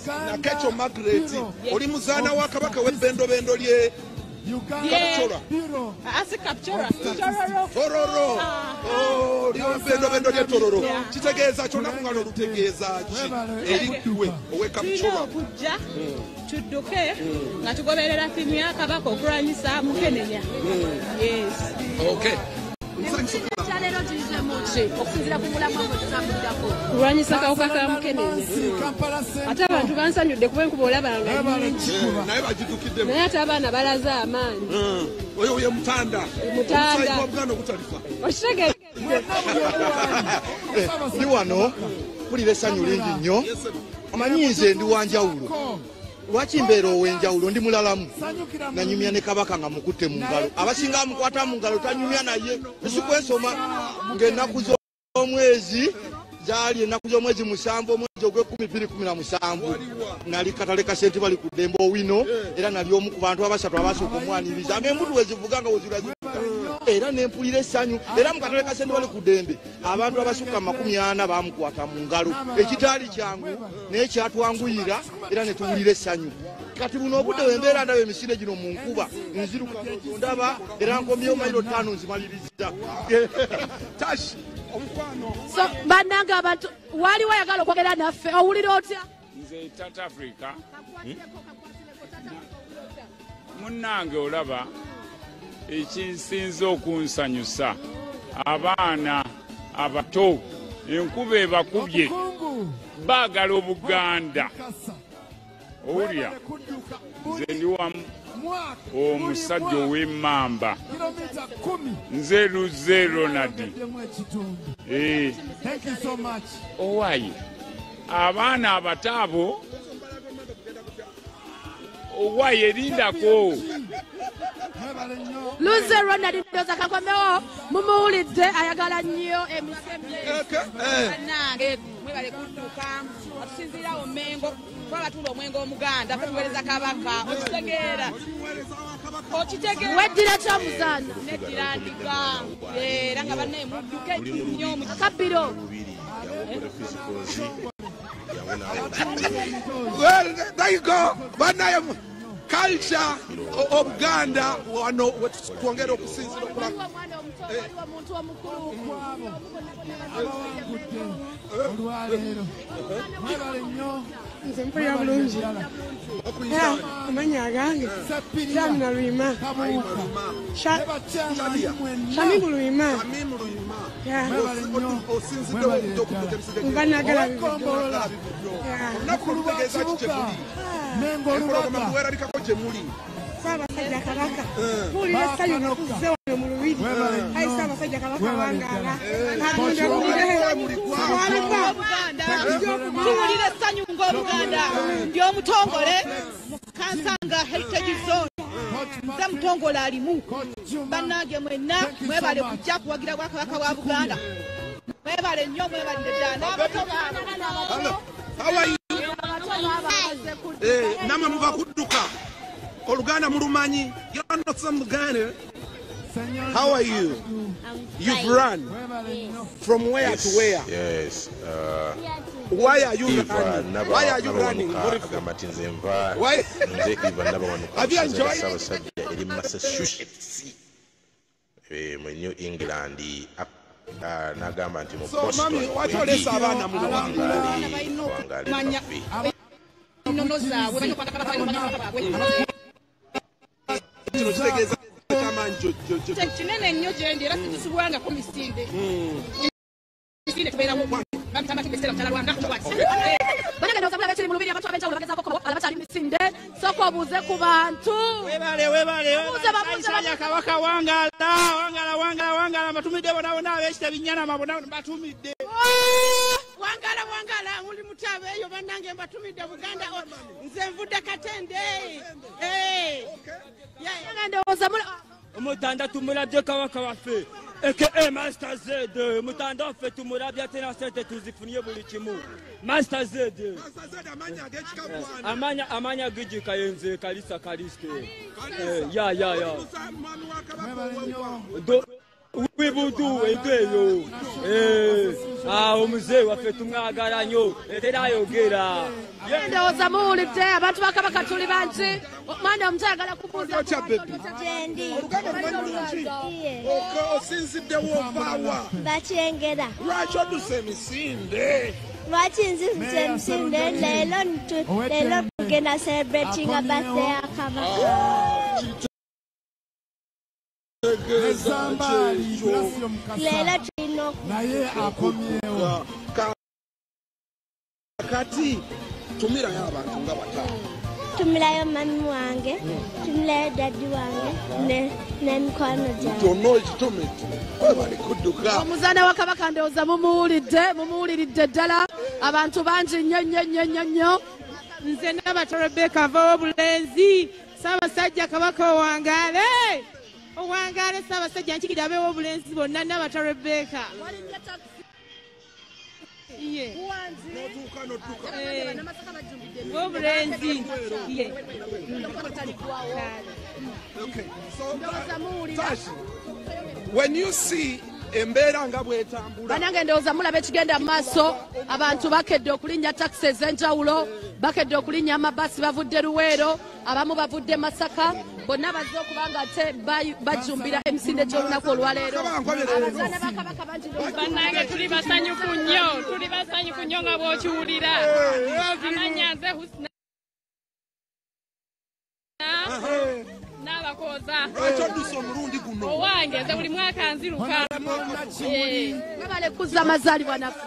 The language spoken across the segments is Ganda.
Nakecho Margaret oli muzaana wa kabaka w'ebbendo bendo lye Tororo. Oh, bendo bendo lye Tororo. Kitegeeza kyonna kungalo lutegeeza ki erikwe oweka Muchora. Tudduke nga tugoberera ttiimu ya kabaka okulwanyisa Mukenenya. Yes. Okay. Kulwanyisa kawuka ka Mukenenya. Ate abantu bansanyudde kuba enkuba olabanga naye bagitukiddemu. Naye ate abaana balaze amaanyi. Oyo ye Mutanda. Mutanda. Obuganda obutalifa. Okitegeera. Ndi wano mpulira essanyu lingi nnyo. Amanyi nze ndi wa njawulo. Lwaki mbeera ow'enjawulo ndi mulalamu nanyumya ne kabaka nga mukutte mu ngalo abasinga amukwata mu ngalo tanyumya naye esikwensoma ng'ennaku z'omwezi zaali ennaku z'omwezi 7 omwezi ogw'12-17 nali katale ka sente bali ku ddembe owino era nali omu ku bantu abasatu abasooka omwaniriza ng'embuto wezivuga nga wezirazivuga era nempulira essanyu era mu katale ka sente bali ku ddembe abantu abasukka 40 bamukwata mu ngalo ekitaali kyangu naye kyatwanguyira era ne tuwulira essanyu kati buno obudde wembeera ndaba emisinde gino mu nkuba nziruka ndaba era nkomyewo mayiro 5 nzimaliriza So bannange abantu waliwo ayagala okwogera naffe owulira otya? Nze Tata Africa munnange olaba ekinsinza okunsanyusa abaana abato enkuba ebakubye baagala Obuganda owulira nze ndi wamu omusajja ow'emmamba nze Luze Ronald owaye abaana abataabo owaye erindako Luze Ronald ndoza kakomewo mumuwulidde ayagala nnyo emisembe bannange mwebale kudduka atusinzirawo Mengo twaba tula omwenge omuganda tuweereza kabaka okitegeera weddira kyamuzaana neddira ndiga era nga bannaye mudduke nnyo mu Kabiro. Well, there you go. Bannaye culture Obuganda wano twongera okusinzira okulaba omuntu omukulu nze mpulira bulungi amanya agange Shamina Lwima Shamimu Lwima mba nagala Ssaabasajja Kabaka mpulira essanyu nokuzze wano mu Lubiri ayi Ssaabasajja Kabaka wangaala tuwulira essanyu ng'Obuganda ndi omutongole mu Kansanga Heritage Zone nze mutongole alimu bannange mwenna mwebale kujja kuwagira Bwakabaka bwa Buganda mwebale nnyo mwebalire ddala namwe muva kudduka Oluganda mulumanyi. You're not some Ghana. How are you? You've run from where to where? Yes. Why are you running? Why are you running? Why? Have you enjoyed it? Massachusetts. New England. So, Mami, what are you kinene nnyo gyendi era situsubwangako misinde soko obuuze ku bantu Kabaka wangala batumidde bonabona ab'ekita binyana batumidde wangala muli mutabe eyo bannange mbatumidde Buganda nze nvudde Katende Omutanda tumulabye Kabaka waffe aka Master Z mutanda waffe tumulabye ate na sente tuzifunye buli kimu Master Z amanya giji kayenze kalisa kaliske ya wibudu egeyo omuzeeyi waffe tumwagala nnyo era ayogera ndowooza muwulidde abantu ba Kabaka tuli bangi mwana omuto ayagala kubuuza osinziddewo ovaawa bakyengera lwaki oduse emisinde lwaki nzize emisinde leero tugenda celebratinga birthday ya Kabaka leero tulina naye akomyewo kati tumirayo abantu nga bataano tumirayo mami wange tumirayo dadi wange n'emikwano gyange kyonna ekitometi webali kudduka omuzaana wa Kabaka ndowooza mumuwuliridde ddala abantu bangi nnyo nze Nabato Rebecca ava w'obulenzi Ssaabasajja Kabaka owangaale Ssaabasajja nkikira ab'obulenzi bonna Nabato Rebecca w'obulenzi when you see embeera nga bwetambula banange ndowooza mulaba ekigenda mu maaso abantu bakedde okulinnya takisi ez'enjawulo bakedde okulinnya amabasi bavudde Luweero abamu bavudde Masaka bonna bazze okuba nga ate bajumbira emisinde gy'olunaku olwaleero abazaana ba Kabaka bangi bannange tuli basanyufu nnyo nga bw'okiwulira amanya nze Husna n'abakooza omulundi guno owange nze buli mwaka nziruka babale kuzza amazaalibwa naffe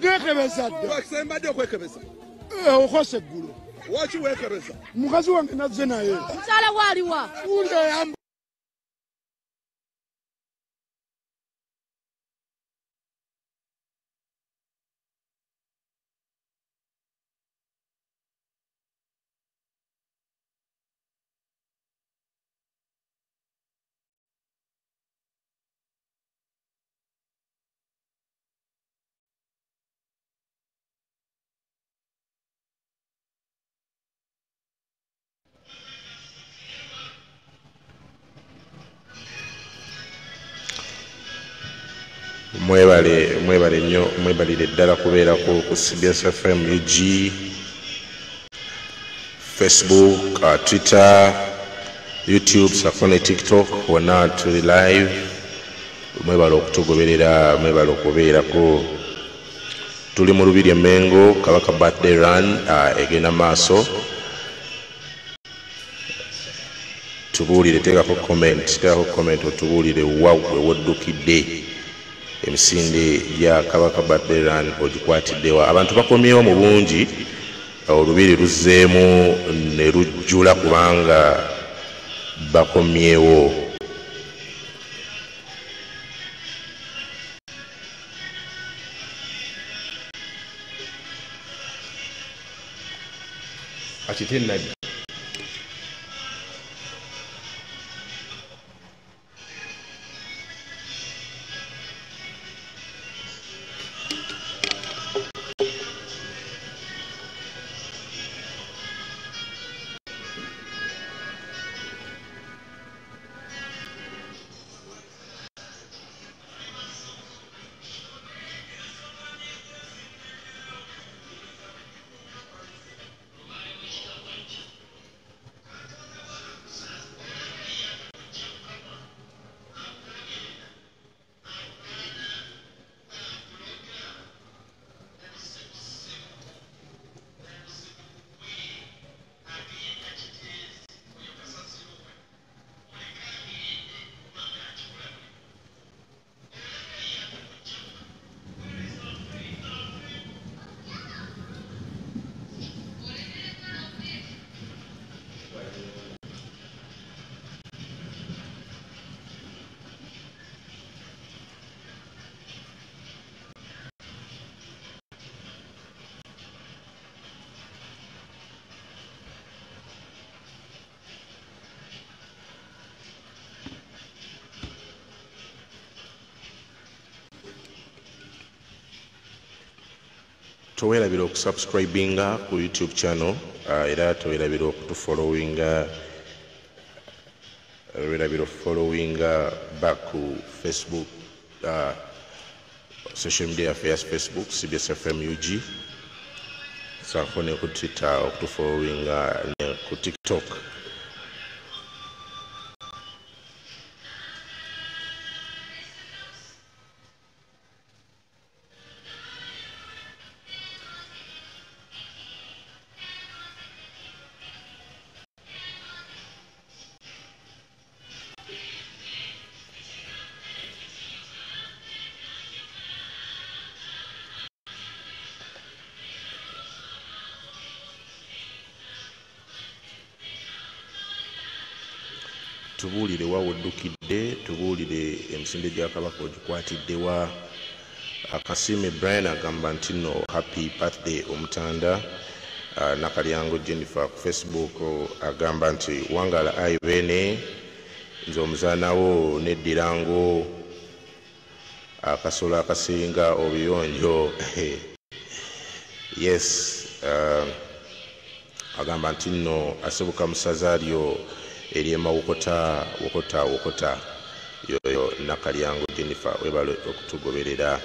nekebeza dda mbadde okwekebeza okose eggulu waki weekebeza mukazi wange nazze naye mukyala waaliwa mwebale nnyo mwebalire ddala kubeerako ku CBS FM UG Facebook, Twitter, YouTube, Safone, TikTok, wonna tuli live. Mwebale okutugoberera, mwebale okubeerako. Tuli mu Lubiri e Mengo, Kabaka birthday run egenda maaso. Tubuulire, teekako comment otubuulire wawe woddukidde emisinde ya Kabaka birthday run ogikwatiddewa. Abantu bakomyewo mu bungi, olubiri luzzeemu ne lujjula kubanga bakomyewo. Akitennabi towerabira okusubscribinga ku YouTube channel era towerabira okutufollowinga Relabiro following back to Facebook, social media affairs, Facebook, CBS FM UG. Safone ku Twitter, to following ku TikTok. Tubuulire wawuddukidde, tubuulire emisinde gya Kabaka ogikwatiddewa. Akasime Brian agamba nti no happy birthday omutanda. Nakalyango Jennifer ku Facebook agamba nti wangala aibene nze omuzaanawo neddirango akasolo akasinga obuyonjo. Yes, agamba nti no asebuka musaza lyo Eliema wokota yoyo Nakalyango Jennifer webale okutugoberera.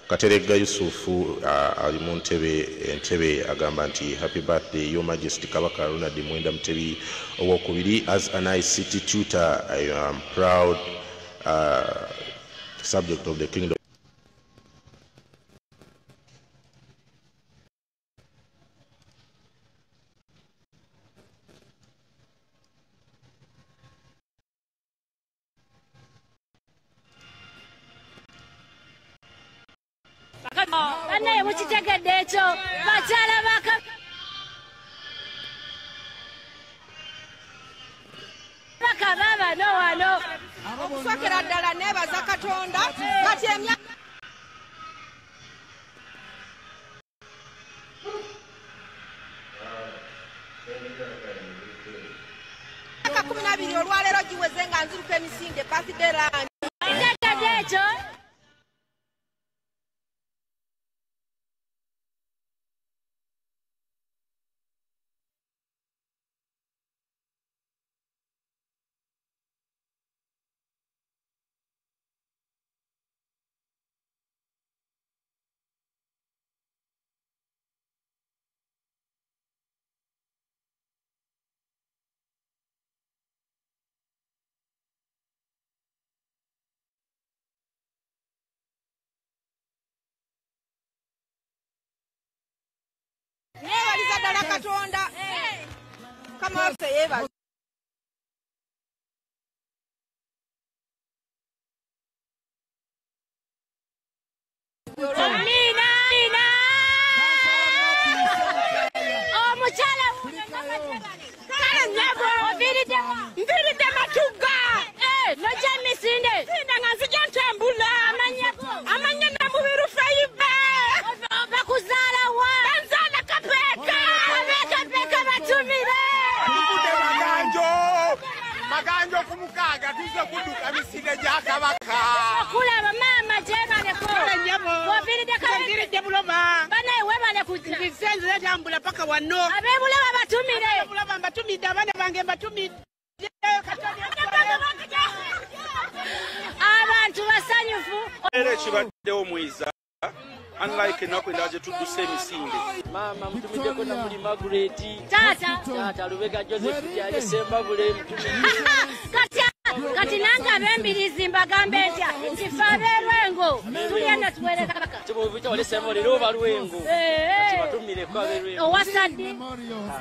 Katerega Yusufu ali mu entebe agamba nti happy birthday your majesty Kabaka Ronald Mwenda Mutebi owokubiri. As an ICT tutor I am proud subject of the kingdom. Banaye mukitegedde ekyo bakyala baka bano wano okusokera ddala neebaza Katonda kati emyaka 12 olwaleero giweze nga nziruka emisinde birthday lunch kitegedde ekyo. neebaliza ddala Katonda kama waffe yeebaza. Omukyala nviridde Matugga nojja emisinde nga nzija ntambula amanya Namubiru Faiba bakuzaala wa banzaala Kapeeka abekapeeka batumire maganjo kumukaaga tuze kudduka misinde gya Kabaka okulaba maama gyebaleko Nviridde Buloba banaye webale nzisenze etambula paka wano ab'Ebulaba batumire Bulaba mbatumidde abaana bange mbatumidde abantu basanyufu era ekibaddewo mwiza unlike ennaku endala gye tudduse emisinde. Maama mutumiddeko na muli Margaret taata Lubega Joseph yali Sembabule kati nange ab'embirizi mbagambe ntya nti ffe ab'Erwengo tulyenna tuweere Kabaka kibuvita wali Sembabule leero oba Lwengo kibatummireko ab'Erwengo owasadde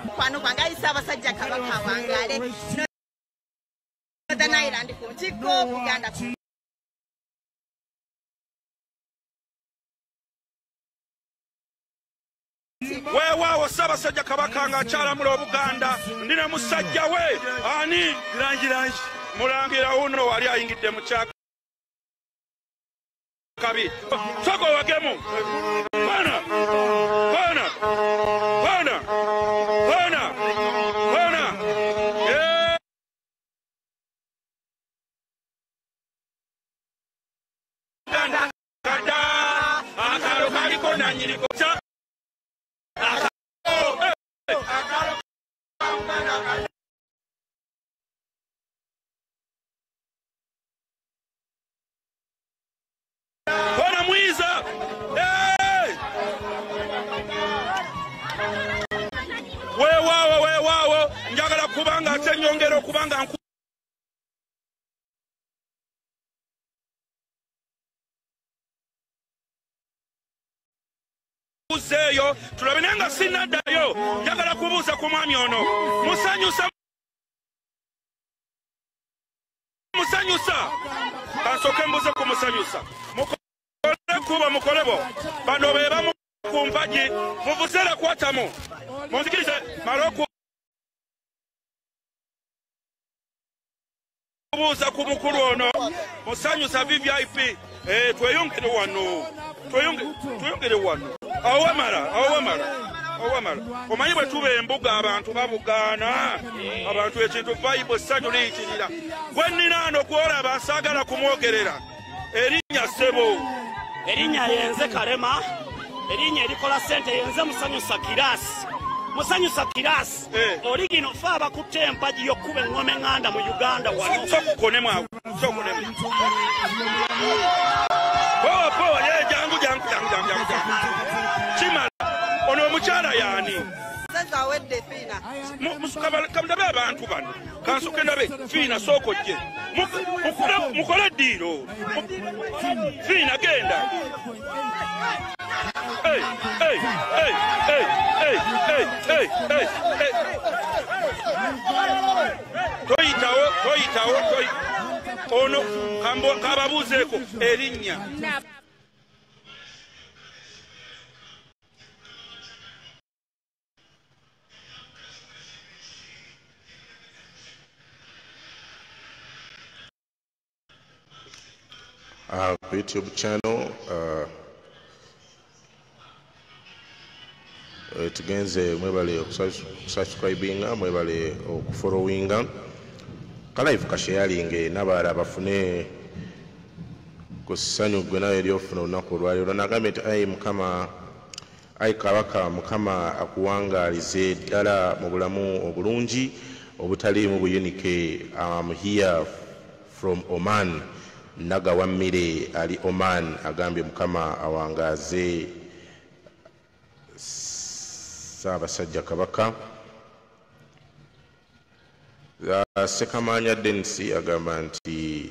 mukwano gwange ayisa abasajja Kabaka wangale Northern Ireland ku ntikko Buganda weewaawo Ssaabasajja Kabaka ng'akyalamula Obuganda ndi ne musajja we ani Girangi Mulangira wuno wali ayingidde mu kyaka kabi soko wagemu bana kada akalo kaliko na nyiliko nga nkuzeeyo tulabe naye nga sinnaddayo njagala kubuuza ku mwami ono musanyusa kansooke mbuze ku musanyusa mukole kuba mukolebo bano be bamu ku mpagi muvuzeera kwatamu munzikirize maloku kubuuza ku mukulu ono musanyusa VVIP tweyongere wano awamala omanyi bwe tuba embuga abantu babugaana abantu ekintu vibe essanyu liyitirira gwe nninaano gwolaba nsaagala kumwogerera erinnya ssebo erinnya yenze Kalema erinnya erikola ssente yenze musanyusa kirasi oligino fe abakutte empagi y'okkuba eŋŋoma eŋŋanda mu Uganda wano sokukonemu powa jangu kimala ono omukyala yaani kamutabe abantu bano kansoke ndabe fiina sooka ojje mukole ddiiro fiina genda toyitawo ono kababuuzeeko erinnya YouTube channel tugenze mwebale okusubscribinga mwebale okufollowinga kalive kasharinge n'abalala bafune ku ssanyu gwe nawe eryofuna olunaku olwaliro nagambe nti ayi kabaka mukama akuwangalize ddala mu bulamu obulungi obutaliimu buyunike. I'm here from Oman. Naga Wammire ali Oman agambye mukama awangaze Ssaabasajja Kabaka. Sekamanya Densi agamba nti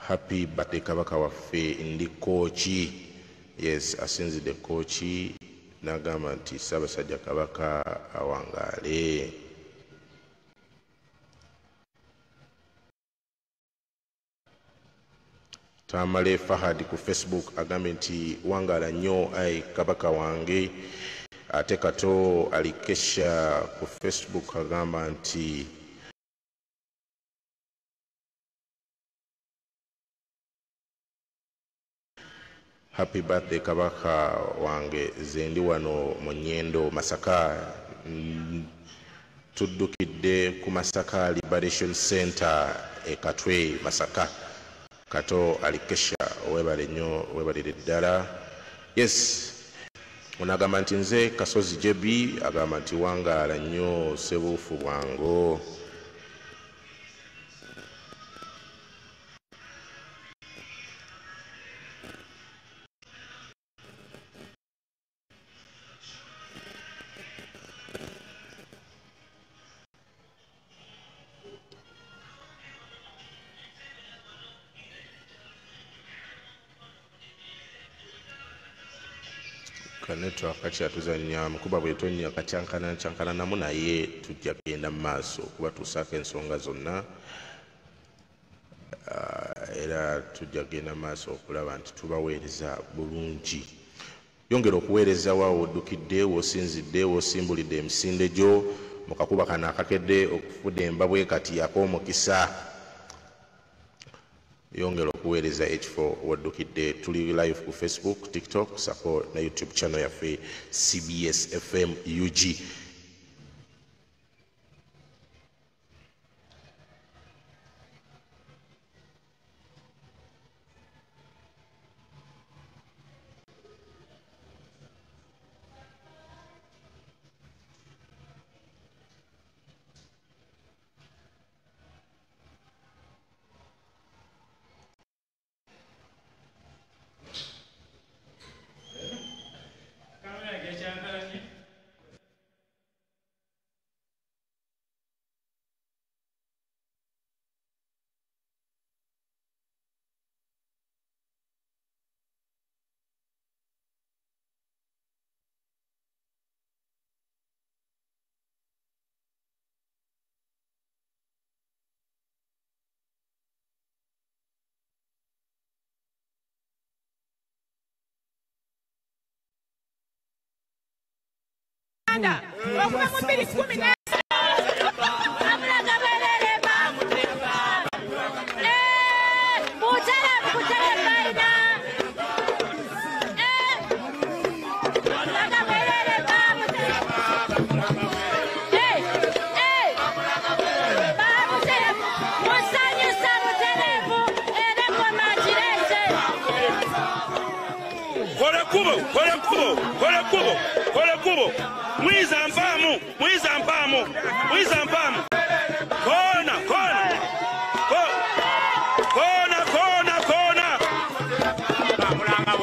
happy birthday Kabaka waffe ndi kochi. Yes, asinzidde kochi n'agamba nti Ssaabasajja Kabaka awangale. Tamale Fahad ku Facebook agambye nti wangala nnyo ayi Kabaka wange. Ate Kato Alikesha ku Facebook agamba nti happy birthday Kabaka wange, zendi wano mu Nyendo Masaka. Tuddukidde ku Masaka Liberation Center Katwe Masaka. Kato Alikesha webale nnyo webalire ddala. Yes, onagamba nti nze Kasozi Jebi agamba nti wangaala nnyo sebuufu bwango. Kanetwa akacha tuzanya mukuba bwetonya kacyankana namu naye tujja genda mu maaso kuba tusaaka ensonga zonna era tujja genda mu maaso okulaba nti tubaweereza bulungi. Yongera okuweereza waawo oddukidde w'osinzidde w'osimbulidde emisinde gyo mu kakuba kano akakedde okufudde embabwe kati ak'omukisa. Yongera okuweereza ekifo waddukidde. Tuli live ku Facebook, TikTok, sako na YouTube channel yaffe CBS FM UG. Uganda okuva mu 2010 Kole kubo. Mwiza mpamu. Kona. Bamulanga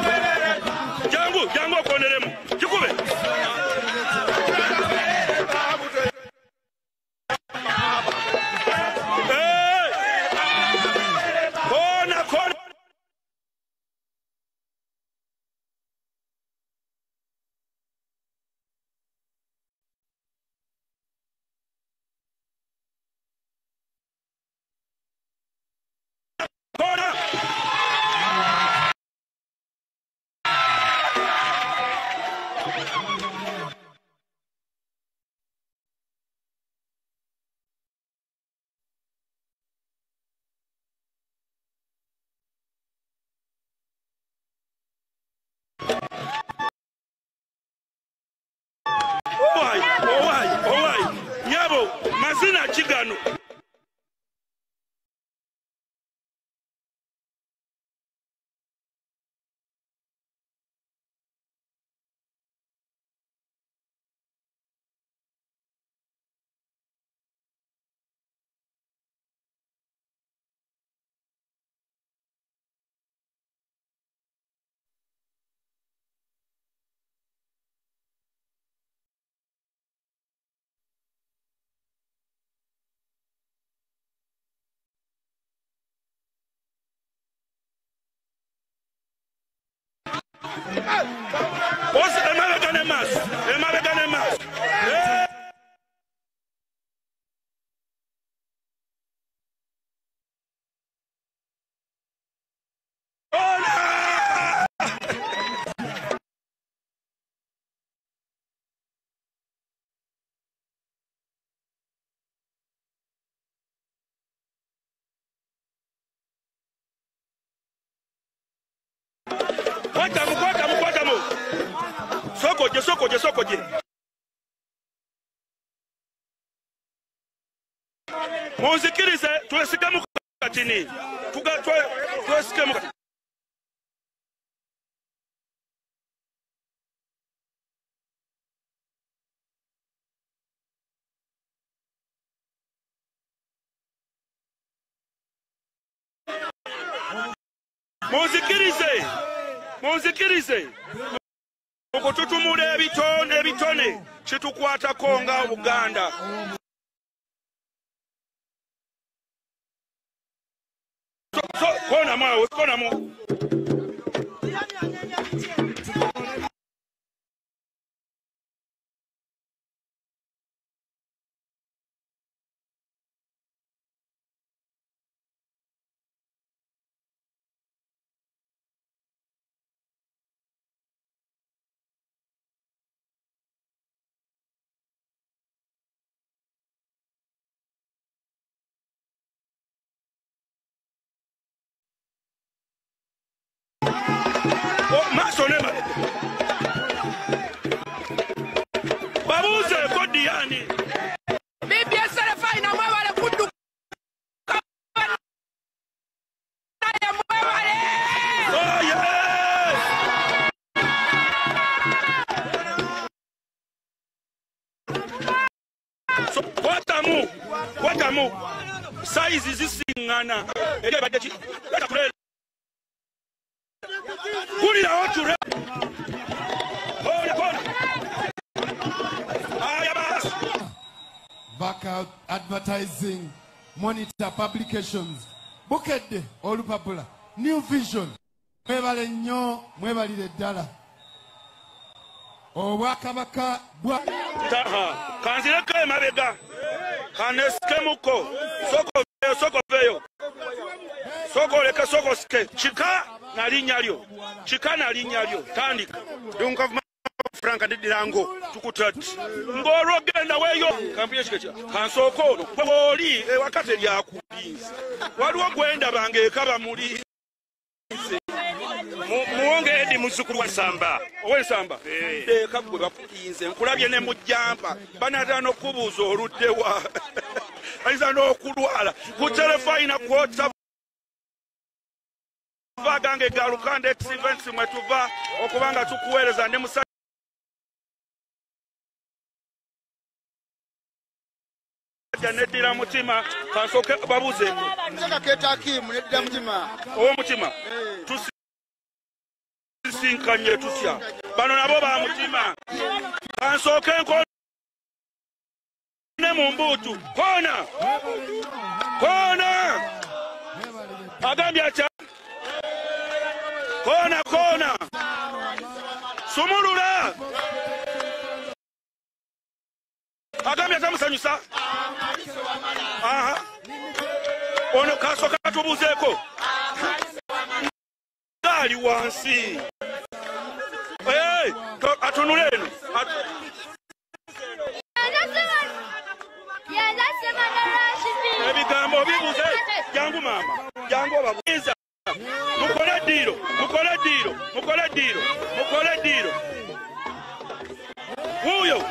bwerere. Jangu okoneremu. Kikube. Owai. Nyabo, mazina chigano. Emabegane mas. Kwatamu. Sokoje. Muzikirize tuwesike mukatini. Tuwesike mukatini. Muzikirize. Okututumula ebitone kitukwatako nga Uganda. Kona mu. Babuze kodiani. Bibi Serafai na mwewale kudu. Oh yes. So kwatamu. Size zisingana. Ege badechi. Kulira oture. Backout Advertising, Monitor Publications, Bukedde Olupapula, New Vision, mwebale nnyo, mwebalire ddala. Obwakabaka bwa kanzireko emabega kanesikemuko soko veyo sokole sokoske chika na linyalyo tandika dunga Franka ndirango tukutati ngoro genda weyo kampiye chikecha kansoko kwoli wakati lya kubinza waliwo gwenda bange kaba muri muonge edi muzukuru wa Samba owensamba kabwe bapukinze nkulabye ne mujjampa banatano kubuza oluddewa aiza no kulwala ku telefone kwota bagange galukande events mwetuva okubanga tukuweleza ne musa Janetira mutima kansoke babuze Nzaka keta kimu nedira mutima owo mutima tusinkanye tutya bano nabo ba mutima kansoke nko ne mumbutu kona agambya cha kona sumulula agambya tamusanyusa aha ono kasoka tubuzeko dali wansi atunuleno ebigambo bibuze jangu mama jangu babuza mukole diro huyo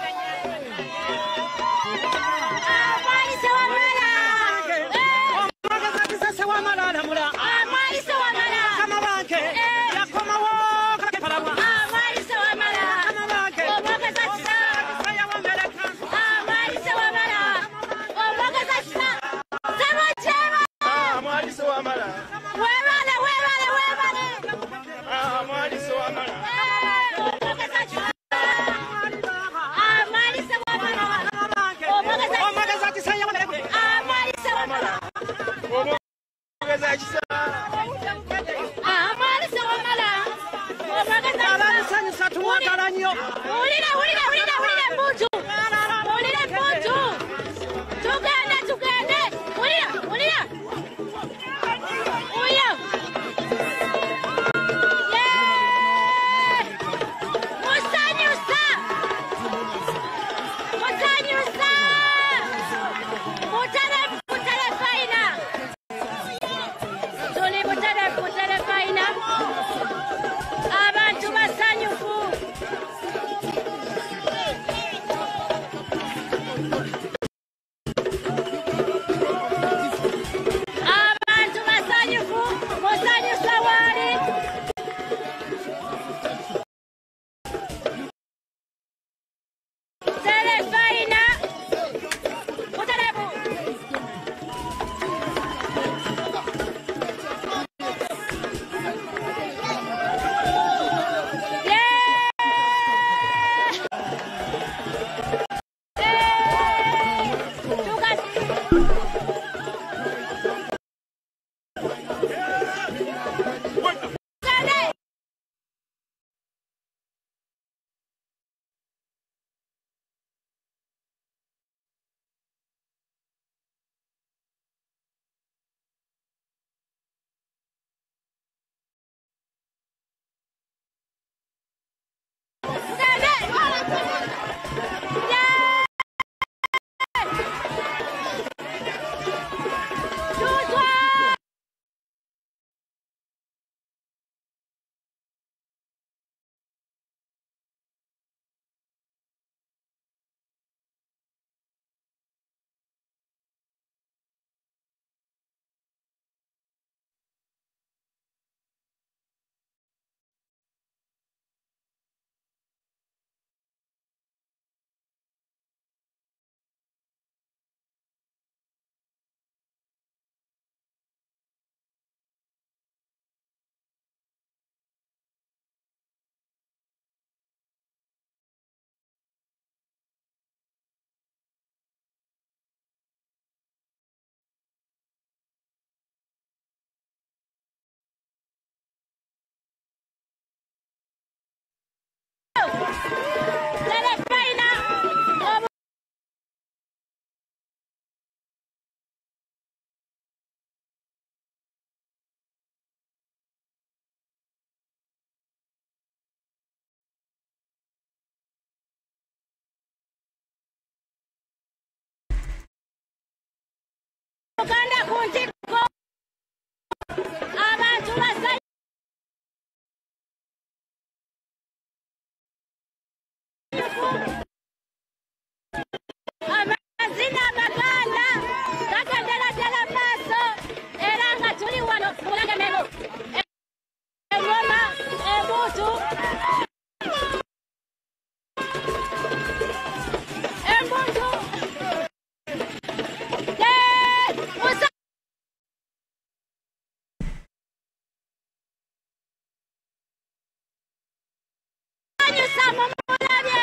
musanyusa mumulabye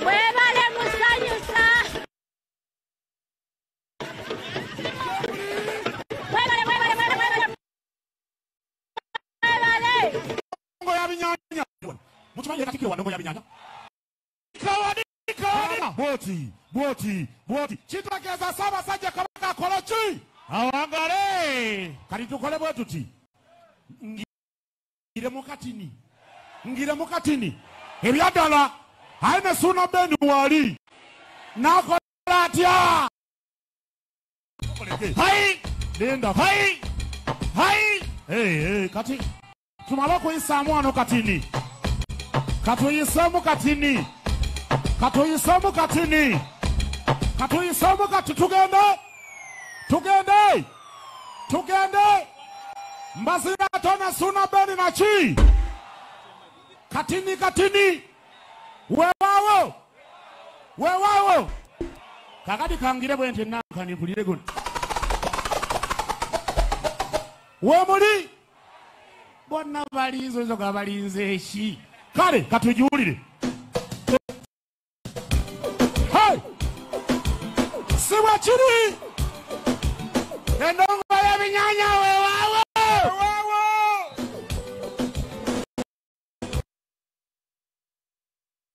webale musanyusa ngo yabinyanya muchimanye katikiro wano yabinyanya bwoti kitageza saba sajja kabaka kolochi awangale kali tukole bwetuti ngire mukatini ebyadala aine suna beni wali nakola atya hai linda hai kati tumala kuyisamu ano katini katuyisamu katini tugende mbazira tona suna beni na chi katini wewawo kakati kangire bwente nakani kulire guno wemuli bonna balinze zoga balinze eshi kale katujulire siwa chiri endongo ya binyanya wewawo